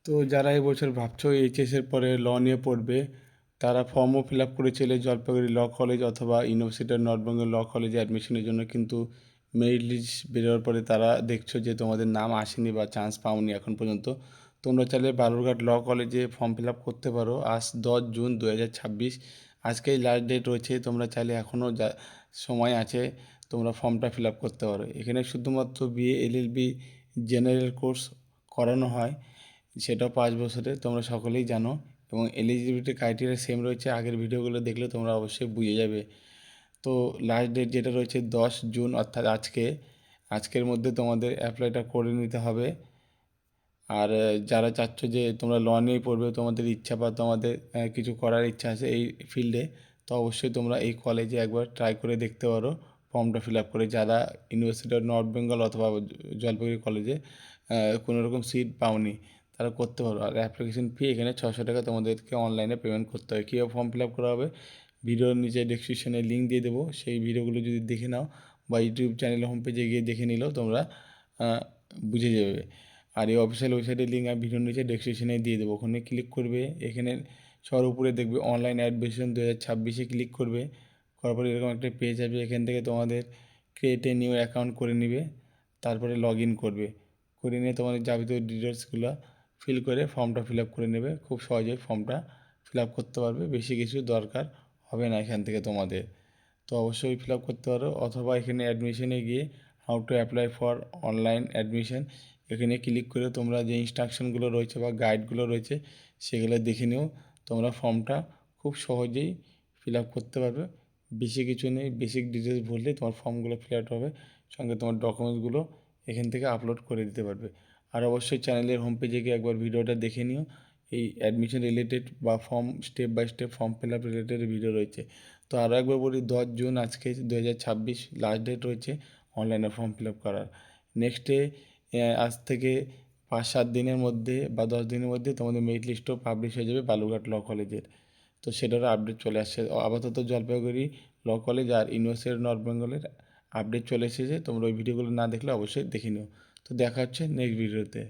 তো যারা এবছর ভাবছো এইচএসের পরে ল নিয়ে পড়বে, তারা ফর্মও ফিল আপ করেছিলে জলপাইগুড়ি ল কলেজ অথবা ইউনিভার্সিটি অফ নর্থ বেঙ্গল ল কলেজে অ্যাডমিশনের জন্য, কিন্তু মেরিট লিস্ট বেরোবার পরে তারা দেখছো যে তোমাদের নাম আসেনি বা চান্স পাওনি এখন পর্যন্ত। তোমরা চাইলে বালুরঘাট ল কলেজে ফর্ম ফিল আপ করতে পারো। আজ 10 জুন 2026, আজকেই লাস্ট ডেট রয়েছে। তোমরা চাইলে এখনও সময় আছে, তোমরা ফর্মটা ফিল আপ করতে পারো। এখানে শুধুমাত্র বিএ এলএলবি জেনারেল কোর্স করানো হয়, সেটাও 5 বছরের, তোমরা সকলেই জানো। এবং এলিজিবিলিটি ক্রাইটেরিয়া সেম রয়েছে, আগের ভিডিওগুলো দেখলে তোমরা অবশ্যই বুঝে যাবে। তো লাস্ট ডেট যেটা রয়েছে 10 জুন, অর্থাৎ আজকের মধ্যে তোমাদের অ্যাপ্লাইটা করে নিতে হবে। আর যারা চাচ্ছ যে তোমরা ল নিয়েই পড়বে, তোমাদের ইচ্ছা বা তোমাদের কিছু করার ইচ্ছা আছে এই ফিল্ডে, তো অবশ্যই তোমরা এই কলেজে একবার ট্রাই করে দেখতে পারো ফর্মটা ফিল আপ করে। যারা ইউনিভার্সিটি অফ নর্থ বেঙ্গল অথবা জলপাইগুড়ি কলেজে কোনো রকম সিট পাওনি, তারা করতে পারো। আর অ্যাপ্লিকেশন ফি এখানে 600 টাকা তোমাদেরকে অনলাইনে পেমেন্ট করতে হয়। কীভাবে ফর্ম ফিল আপ করা হবে, ভিডিওর নিচে ডেসক্রিপশনে লিঙ্ক দিয়ে দেবো, সেই ভিডিওগুলো যদি দেখে নাও বা ইউটিউব চ্যানেলের হোম পেজে গিয়ে দেখে নিলেও তোমরা বুঝে যাবে। আর এই অফিসিয়াল ওয়েবসাইটের লিঙ্ক আমি ভিডিওর নিচে ডেসক্রিপশনে দিয়ে দেবো, ওখানে ক্লিক করবে। এখানে সবার উপরে দেখবে অনলাইন অ্যাডমিশন 2026-এ ক্লিক করবে। করার পরে এরকম একটা পেজ আসবে, এখান থেকে তোমাদের ক্রিয়েট এ নিউ অ্যাকাউন্ট করে নেবে, তারপরে লগ ইন করবে। করে নিয়ে তোমাদের যাবতীয় ডিটেলসগুলো ফিল করে ফর্মটা ফিল আপ করে নেবে। খুব সহজেই ফর্মটা ফিল আপ করতে পারবে, বেশি কিছু দরকার হবে না এখান থেকে তোমাদের। তো অবশ্যই ফিল আপ করতে পারো। অথবা এখানে অ্যাডমিশনে গিয়ে how to apply for online admission, এখানে ক্লিক করে তোমরা যে ইনস্ট্রাকশনগুলো রয়েছে বা গাইডগুলো রয়েছে সেগুলো দেখে নিও। তোমরা ফর্মটা খুব সহজেই ফিল আপ করতে পারবে, বেশি কিছু নেই। বেসিক ডিটেলস ভরলেই তোমার ফর্মগুলো ফিল আপ হবে, সঙ্গে তোমার ডকুমেন্টসগুলো এখান থেকে আপলোড করে দিতে পারবে। আর অবশ্যই চ্যানেলের হোম পেজে গিয়ে একবার ভিডিওটা দেখে নিও, এই অ্যাডমিশন রিলেটেড বা form step by step form fill up related video রয়েছে। তো আরও একবার বলি, 10 জুন আজকে 2026 লাস্ট ডেট রয়েছে অনলাইনে ফর্ম ফিল আপ করার। নেক্সটে আজ থেকে 5-7 দিনের মধ্যে বা 10 দিনের মধ্যে তোমাদের মেরিট লিস্টও পাবলিশ হয়ে যাবে বালুরঘাট ল কলেজের। তো সেটারও আপডেট চলে আসছে। আপাতত জলপাইগুড়ি ল কলেজ আর ইউনিভার্সিটি অফ নর্থ বেঙ্গলের আপডেট চলে এসেছে, তোমরা ওই ভিডিওগুলো না দেখলে অবশ্যই দেখে নিও। তো দেখা হচ্ছে নেক্সট ভিডিওতে।